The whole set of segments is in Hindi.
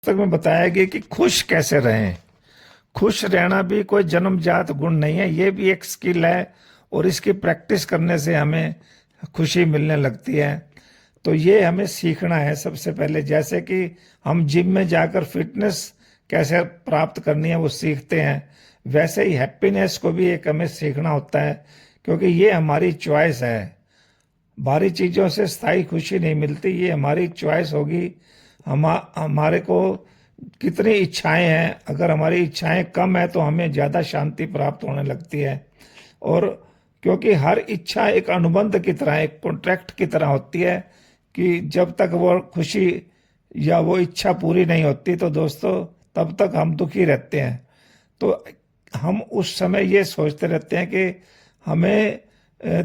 पुस्तक में बताया गया कि खुश कैसे रहें। खुश रहना भी कोई जन्मजात गुण नहीं है, ये भी एक स्किल है और इसकी प्रैक्टिस करने से हमें खुशी मिलने लगती है। तो ये हमें सीखना है सबसे पहले। जैसे कि हम जिम में जाकर फिटनेस कैसे प्राप्त करनी है वो सीखते हैं, वैसे ही हैप्पीनेस को भी एक हमें सीखना होता है, क्योंकि ये हमारी चॉइस है। बाहरी चीजों से स्थायी खुशी नहीं मिलती, ये हमारी चॉइस होगी। हमारे को कितनी इच्छाएं हैं, अगर हमारी इच्छाएं कम है तो हमें ज्यादा शांति प्राप्त होने लगती है। और क्योंकि हर इच्छा एक अनुबंध की तरह, एक कॉन्ट्रैक्ट की तरह होती है कि जब तक वो खुशी या वो इच्छा पूरी नहीं होती तो दोस्तों तब तक हम दुखी रहते हैं। तो हम उस समय ये सोचते रहते हैं कि हमें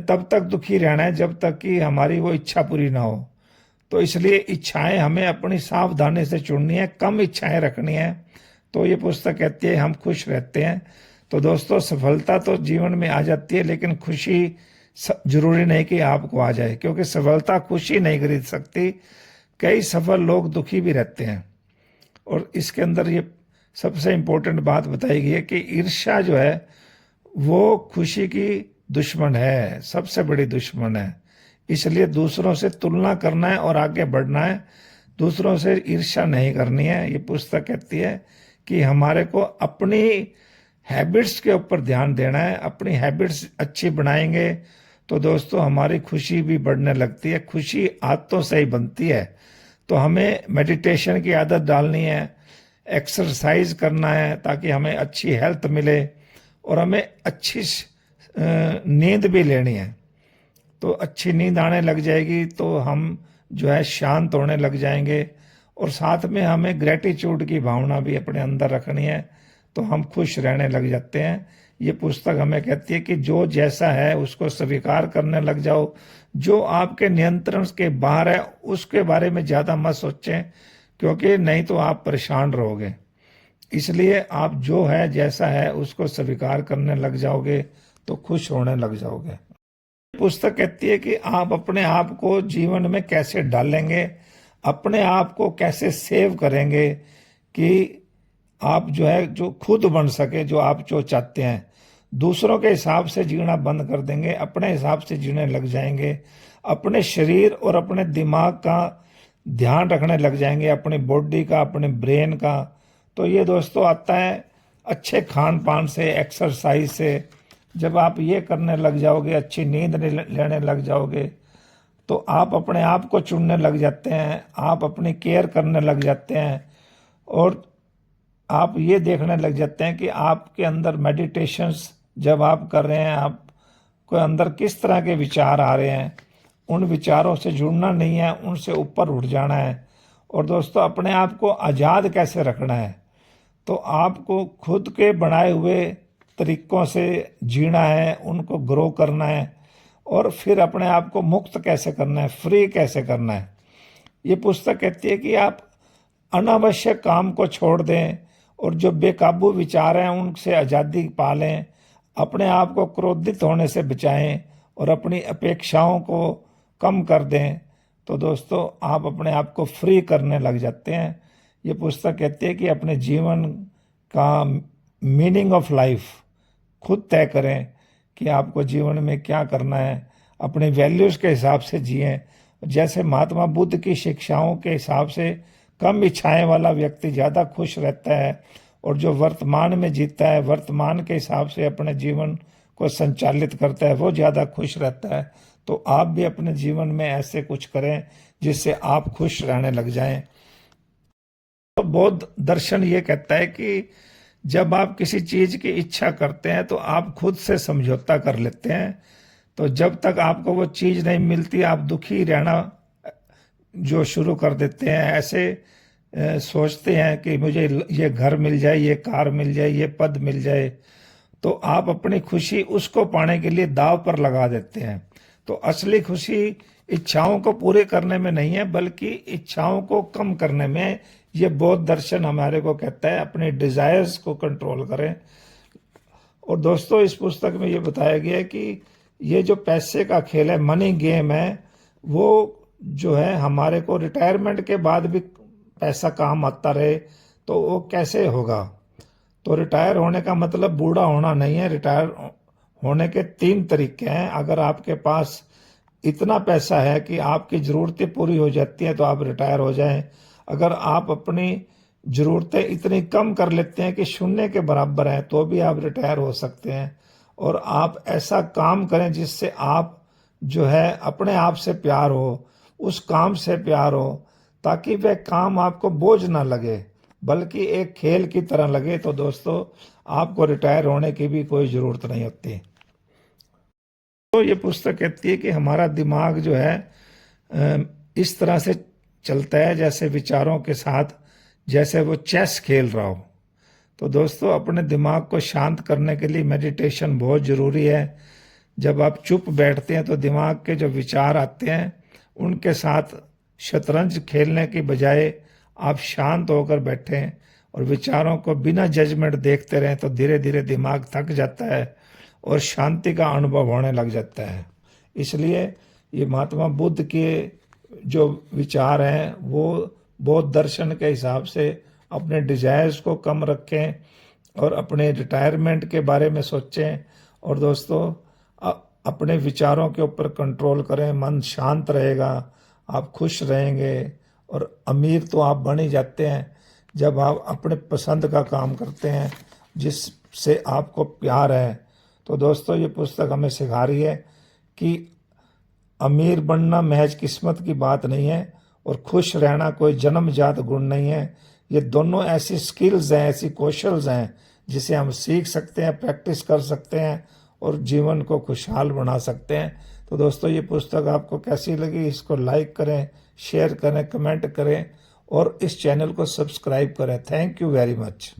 तब तक दुखी रहना है जब तक कि हमारी वो इच्छा पूरी ना हो। तो इसलिए इच्छाएं हमें अपनी सावधानी से चुननी है, कम इच्छाएं रखनी है। तो ये पुस्तक कहती है हम खुश रहते हैं। तो दोस्तों सफलता तो जीवन में आ जाती है, लेकिन खुशी जरूरी नहीं कि आपको आ जाए, क्योंकि सफलता खुशी नहीं खरीद सकती। कई सफल लोग दुखी भी रहते हैं। और इसके अंदर ये सबसे इंपॉर्टेंट बात बताई गई है कि ईर्ष्या जो है वो खुशी की दुश्मन है, सबसे बड़ी दुश्मन है। इसलिए दूसरों से तुलना करना है और आगे बढ़ना है, दूसरों से ईर्ष्या नहीं करनी है। ये पुस्तक कहती है कि हमारे को अपनी हैबिट्स के ऊपर ध्यान देना है। अपनी हैबिट्स अच्छी बनाएंगे तो दोस्तों हमारी खुशी भी बढ़ने लगती है। खुशी आदतों से ही बनती है। तो हमें मेडिटेशन की आदत डालनी है, एक्सरसाइज करना है ताकि हमें अच्छी हेल्थ मिले, और हमें अच्छी नींद भी लेनी है। तो अच्छी नींद आने लग जाएगी तो हम जो है शांत होने लग जाएंगे। और साथ में हमें ग्रेटिट्यूड की भावना भी अपने अंदर रखनी है, तो हम खुश रहने लग जाते हैं। ये पुस्तक हमें कहती है कि जो जैसा है उसको स्वीकार करने लग जाओ। जो आपके नियंत्रण के बाहर है उसके बारे में ज्यादा मत सोचें, क्योंकि नहीं तो आप परेशान रहोगे। इसलिए आप जो है जैसा है उसको स्वीकार करने लग जाओगे तो खुश होने लग जाओगे। पुस्तक कहती है कि आप अपने आप को जीवन में कैसे डालेंगे, अपने आप को कैसे सेव करेंगे कि आप जो है जो खुद बन सके, जो आप जो चाहते हैं। दूसरों के हिसाब से जीना बंद कर देंगे, अपने हिसाब से जीने लग जाएंगे। अपने शरीर और अपने दिमाग का ध्यान रखने लग जाएंगे, अपनी बॉडी का, अपने ब्रेन का। तो ये दोस्तों आता है अच्छे खान पान से, एक्सरसाइज से। जब आप ये करने लग जाओगे, अच्छी नींद लेने लग जाओगे, तो आप अपने आप को चुनने लग जाते हैं, आप अपनी केयर करने लग जाते हैं। और आप ये देखने लग जाते हैं कि आपके अंदर मेडिटेशंस जब आप कर रहे हैं, आपको अंदर किस तरह के विचार आ रहे हैं। उन विचारों से जुड़ना नहीं है, उनसे ऊपर उठ जाना है। और दोस्तों अपने आप को आज़ाद कैसे रखना है, तो आपको खुद के बनाए हुए तरीकों से जीना है, उनको ग्रो करना है। और फिर अपने आप को मुक्त कैसे करना है, फ्री कैसे करना है। ये पुस्तक कहती है कि आप अनावश्यक काम को छोड़ दें और जो बेकाबू विचार हैं उनसे आज़ादी पा लें। अपने आप को क्रोधित होने से बचाएं और अपनी अपेक्षाओं को कम कर दें। तो दोस्तों आप अपने आप को फ्री करने लग जाते हैं। ये पुस्तक कहती है कि अपने जीवन का मीनिंग ऑफ लाइफ खुद तय करें कि आपको जीवन में क्या करना है। अपने वैल्यूज के हिसाब से जिएं। जैसे महात्मा बुद्ध की शिक्षाओं के हिसाब से कम इच्छाएं वाला व्यक्ति ज्यादा खुश रहता है, और जो वर्तमान में जीता है, वर्तमान के हिसाब से अपने जीवन को संचालित करता है, वो ज्यादा खुश रहता है। तो आप भी अपने जीवन में ऐसे कुछ करें जिससे आप खुश रहने लग जाएं। तो बौद्ध दर्शन ये कहता है कि जब आप किसी चीज की इच्छा करते हैं तो आप खुद से समझौता कर लेते हैं। तो जब तक आपको वो चीज नहीं मिलती आप दुखी रहना जो शुरू कर देते हैं। ऐसे सोचते हैं कि मुझे ये घर मिल जाए, ये कार मिल जाए, ये पद मिल जाए, तो आप अपनी खुशी उसको पाने के लिए दाव पर लगा देते हैं। तो असली खुशी इच्छाओं को पूरे करने में नहीं है, बल्कि इच्छाओं को कम करने में। ये बौद्ध दर्शन हमारे को कहता है अपने डिजायर्स को कंट्रोल करें। और दोस्तों इस पुस्तक में ये बताया गया है कि ये जो पैसे का खेल है, मनी गेम है, वो जो है हमारे को रिटायरमेंट के बाद भी पैसा काम आता रहे तो वो कैसे होगा। तो रिटायर होने का मतलब बूढ़ा होना नहीं है। रिटायर होने के 3 तरीके हैं। अगर आपके पास इतना पैसा है कि आपकी ज़रूरतें पूरी हो जाती हैं तो आप रिटायर हो जाएं। अगर आप अपनी ज़रूरतें इतनी कम कर लेते हैं कि शून्य के बराबर हैं तो भी आप रिटायर हो सकते हैं। और आप ऐसा काम करें जिससे आप जो है अपने आप से प्यार हो, उस काम से प्यार हो, ताकि वह काम आपको बोझ ना लगे बल्कि एक खेल की तरह लगे। तो दोस्तों, आपको रिटायर होने की भी कोई ज़रूरत नहीं होती। तो ये पुस्तक कहती है कि हमारा दिमाग जो है इस तरह से चलता है जैसे विचारों के साथ, जैसे वो चेस खेल रहा हो। तो दोस्तों, अपने दिमाग को शांत करने के लिए मेडिटेशन बहुत ज़रूरी है। जब आप चुप बैठते हैं तो दिमाग के जो विचार आते हैं उनके साथ शतरंज खेलने की बजाय आप शांत होकर बैठें और विचारों को बिना जजमेंट देखते रहें तो धीरे धीरे दिमाग थक जाता है और शांति का अनुभव होने लग जाता है। इसलिए ये महात्मा बुद्ध के जो विचार हैं वो बौद्ध दर्शन के हिसाब से अपने डिजायर्स को कम रखें और अपने रिटायरमेंट के बारे में सोचें। और दोस्तों, अपने विचारों के ऊपर कंट्रोल करें, मन शांत रहेगा, आप खुश रहेंगे। और अमीर तो आप बन ही जाते हैं जब आप अपने पसंद का काम करते हैं जिससे आपको प्यार है। तो दोस्तों, ये पुस्तक हमें सिखा रही है कि अमीर बनना महज किस्मत की बात नहीं है और खुश रहना कोई जन्मजात गुण नहीं है। ये दोनों ऐसी स्किल्स हैं, ऐसी कौशल्स हैं जिसे हम सीख सकते हैं, प्रैक्टिस कर सकते हैं और जीवन को खुशहाल बना सकते हैं। तो दोस्तों, ये पुस्तक आपको कैसी लगी, इसको लाइक करें, शेयर करें, कमेंट करें और इस चैनल को सब्सक्राइब करें। Thank you very much.